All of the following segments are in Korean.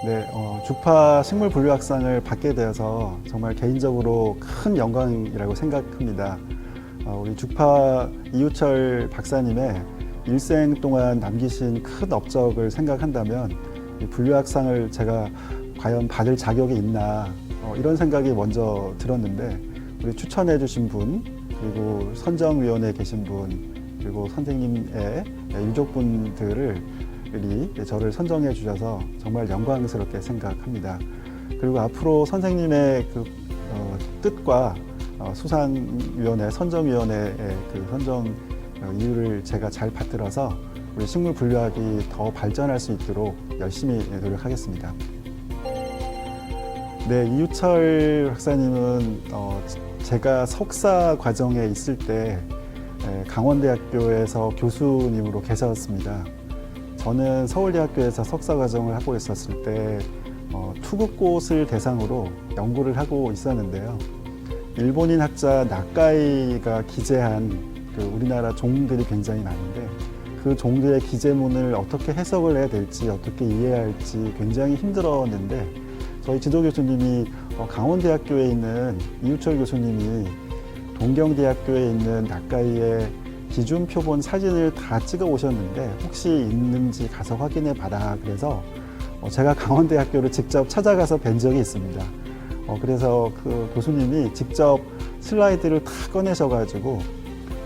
네, 주파 식물 분류학상을 받게 되어서 정말 개인적으로 큰 영광이라고 생각합니다. 우리 주파 이우철 박사님의 일생 동안 남기신 큰 업적을 생각한다면 이 분류학상을 제가 과연 받을 자격이 있나 이런 생각이 먼저 들었는데, 우리 추천해 주신 분, 그리고 선정위원회에 계신 분, 그리고 선생님의 유족분들이 저를 선정해 주셔서 정말 영광스럽게 생각합니다. 그리고 앞으로 선생님의 그 뜻과 수상위원회, 선정위원회의 그 선정 이유를 제가 잘 받들어서 우리 식물 분류학이 더 발전할 수 있도록 열심히 노력하겠습니다. 네, 이우철 박사님은 제가 석사 과정에 있을 때 강원대학교에서 교수님으로 계셨습니다. 저는 서울대학교에서 석사 과정을 하고 있었을 때 투구꽃을 대상으로 연구를 하고 있었는데요. 일본인 학자 나카이가 기재한 우리나라 종들이 굉장히 많은데, 그 종들의 기재문을 어떻게 해석을 해야 될지, 어떻게 이해해야 할지 굉장히 힘들었는데, 저희 지도 교수님이 강원대학교에 있는 이우철 교수님이 동경대학교에 있는 나카이의 기준 표본 사진을 다 찍어 오셨는데 혹시 있는지 가서 확인해 봐라. 그래서 제가 강원대학교를 직접 찾아가서 뵌 적이 있습니다. 그래서 그 교수님이 직접 슬라이드를 다 꺼내셔가지고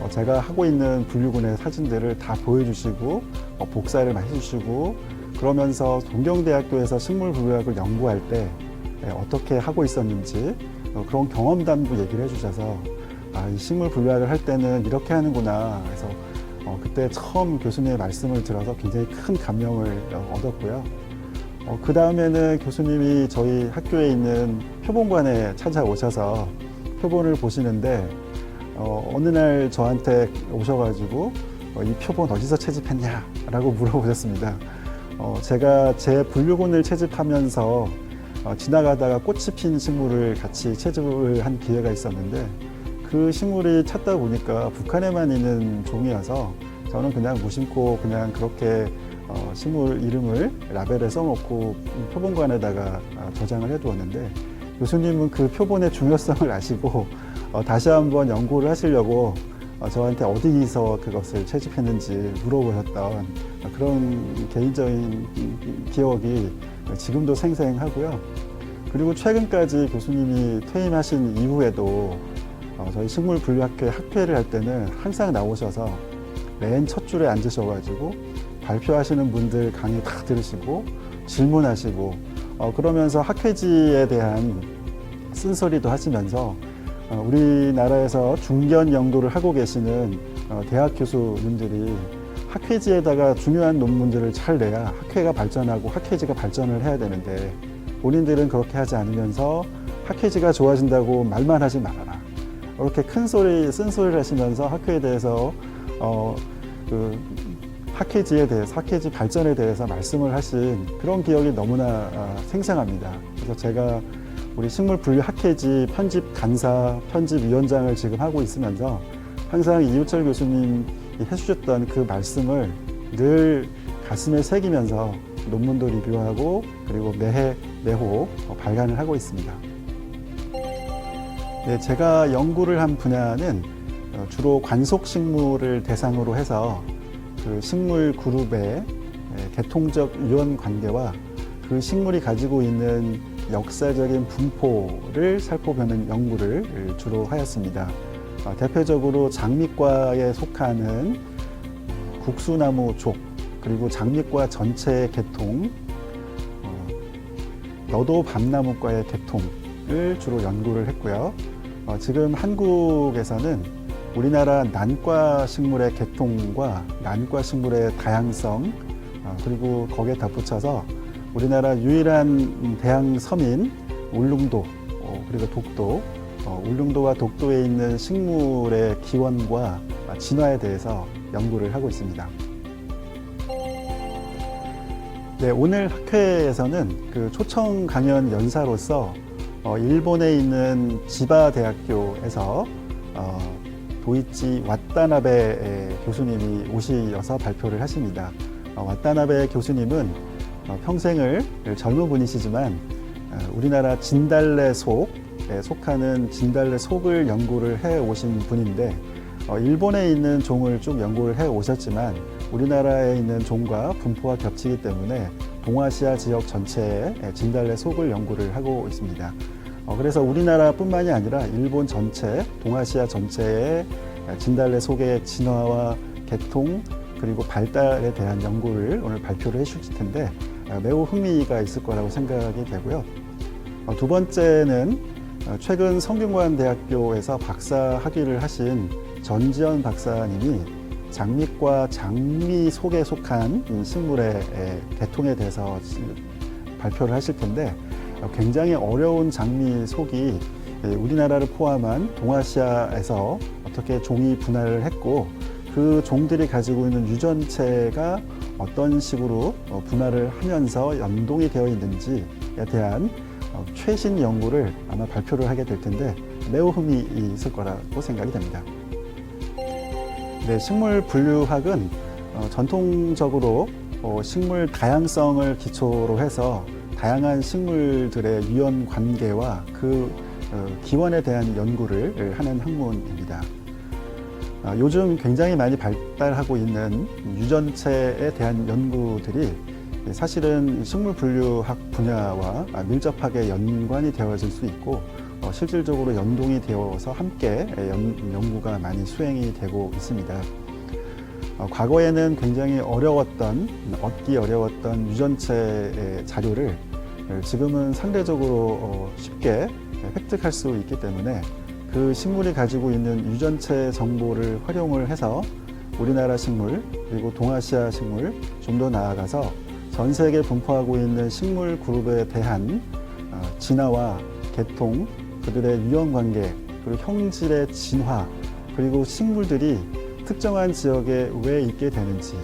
제가 하고 있는 분류군의 사진들을 다 보여주시고 복사를 해주시고, 그러면서 동경대학교에서 식물 분류학을 연구할 때 어떻게 하고 있었는지 그런 경험담도 얘기를 해주셔서 이 식물 분류학을 할 때는 이렇게 하는구나. 그래서 그때 처음 교수님의 말씀을 들어서 굉장히 큰 감명을 얻었고요. 그 다음에는 교수님이 저희 학교에 있는 표본관에 찾아오셔서 표본을 보시는데 어느 날 저한테 오셔가지고 이 표본 어디서 채집했냐 라고 물어보셨습니다. 제가 제 분류군을 채집하면서 지나가다가 꽃이 핀 식물을 같이 채집을 한 기회가 있었는데, 그 식물이 찾다 보니까 북한에만 있는 종이어서 저는 그냥 무심코 그냥 그렇게 식물 이름을 라벨에 써놓고 표본관에다가 저장을 해두었는데, 교수님은 그 표본의 중요성을 아시고 다시 한번 연구를 하시려고 저한테 어디서 그것을 채집했는지 물어보셨던 그런 개인적인 기억이 지금도 생생하고요. 그리고 최근까지 교수님이 퇴임하신 이후에도 저희 식물 분류학회 학회를 할 때는 항상 나오셔서 맨 첫 줄에 앉으셔가지고 발표하시는 분들 강의 다 들으시고 질문하시고 그러면서 학회지에 대한 쓴소리도 하시면서 우리나라에서 중견 연구를 하고 계시는 대학 교수님들이 학회지에다가 중요한 논문들을 잘 내야 학회가 발전하고 학회지가 발전을 해야 되는데, 본인들은 그렇게 하지 않으면서 학회지가 좋아진다고 말만 하지 말아라. 이렇게 큰 소리, 쓴소리를 하시면서 학회에 대해서 그 학회지에 대해서, 학회지 발전에 대해서 말씀을 하신 그런 기억이 너무나 생생합니다. 그래서 제가 우리 식물 분류 학회지 편집 간사, 편집위원장을 지금 하고 있으면서 항상 이우철 교수님이 해주셨던 그 말씀을 늘 가슴에 새기면서 논문도 리뷰하고, 그리고 매해 매호 발간을 하고 있습니다. 네, 제가 연구를 한 분야는 주로 관속식물을 대상으로 해서 그 식물 그룹의 계통적 유연 관계와 그 식물이 가지고 있는 역사적인 분포를 살펴보는 연구를 주로 하였습니다. 대표적으로 장미과에 속하는 국수나무 족, 그리고 장미과 전체의 계통, 너도 밤나무과의 계통을 주로 연구를 했고요. 지금 한국에서는 우리나라 난과 식물의 계통과 난과 식물의 다양성, 그리고 거기에 덧붙여서 우리나라 유일한 대양 섬인 울릉도, 그리고 독도, 울릉도와 독도에 있는 식물의 기원과 진화에 대해서 연구를 하고 있습니다. 네, 오늘 학회에서는 그 초청 강연 연사로서 일본에 있는 지바 대학교에서 도이치 왓다나베 교수님이 오셔서 발표를 하십니다. 왓다나베 교수님은 평생을 젊은 분이시지만 우리나라 진달래 속에 속하는 진달래 속을 연구를 해 오신 분인데 일본에 있는 종을 쭉 연구를 해 오셨지만 우리나라에 있는 종과 분포가 겹치기 때문에 동아시아 지역 전체에 진달래 속을 연구를 하고 있습니다. 그래서 우리나라뿐만이 아니라 일본 전체, 동아시아 전체의 진달래 속의 진화와 개통 그리고 발달에 대한 연구를 오늘 발표를 해주실 텐데 매우 흥미가 있을 거라고 생각이 되고요. 두 번째는 최근 성균관대학교에서 박사 학위를 하신 전지현 박사님이 장미과 장미 속에 속한 식물의 개통에 대해서 발표를 하실 텐데 굉장히 어려운 장미 속이 우리나라를 포함한 동아시아에서 어떻게 종이 분할을 했고 그 종들이 가지고 있는 유전체가 어떤 식으로 분할을 하면서 연동이 되어 있는지에 대한 최신 연구를 아마 발표를 하게 될 텐데 매우 흥미있을 거라고 생각이 됩니다. 네, 식물 분류학은 전통적으로 식물 다양성을 기초로 해서 다양한 식물들의 유연 관계와 그 기원에 대한 연구를 하는 학문입니다. 요즘 굉장히 많이 발달하고 있는 유전체에 대한 연구들이 사실은 식물 분류학 분야와 밀접하게 연관이 되어질 수 있고 실질적으로 연동이 되어서 함께 연구가 많이 수행이 되고 있습니다. 과거에는 굉장히 얻기 어려웠던 유전체의 자료를 지금은 상대적으로 쉽게 획득할 수 있기 때문에 그 식물이 가지고 있는 유전체 정보를 활용을 해서 우리나라 식물 그리고 동아시아 식물 좀 더 나아가서 전 세계에 분포하고 있는 식물 그룹에 대한 진화와 개통, 그들의 유형 관계, 그리고 형질의 진화, 그리고 식물들이 특정한 지역에 왜 있게 되는지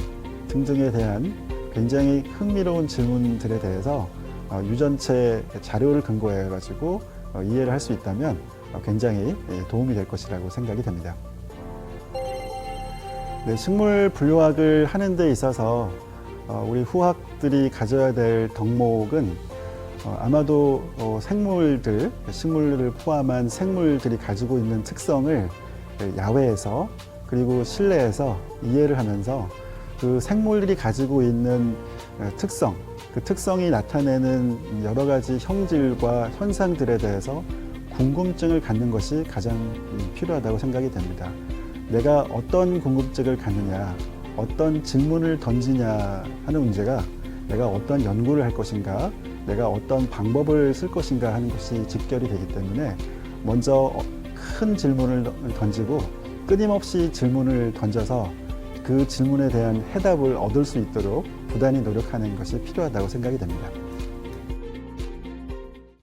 등등에 대한 굉장히 흥미로운 질문들에 대해서 유전체 자료를 근거해 가지고 이해를 할 수 있다면 굉장히 도움이 될 것이라고 생각이 됩니다. 네, 식물 분류학을 하는 데 있어서 우리 후학들이 가져야 될 덕목은 아마도 식물을 포함한 생물들이 가지고 있는 특성을 야외에서 그리고 실내에서 이해를 하면서 그 생물들이 가지고 있는 특성, 그 특성이 나타내는 여러 가지 형질과 현상들에 대해서 궁금증을 갖는 것이 가장 필요하다고 생각이 됩니다. 내가 어떤 궁금증을 갖느냐, 어떤 질문을 던지냐 하는 문제가 내가 어떤 연구를 할 것인가, 내가 어떤 방법을 쓸 것인가 하는 것이 직결이 되기 때문에 먼저 큰 질문을 던지고 끊임없이 질문을 던져서 그 질문에 대한 해답을 얻을 수 있도록 부단히 노력하는 것이 필요하다고 생각이 됩니다.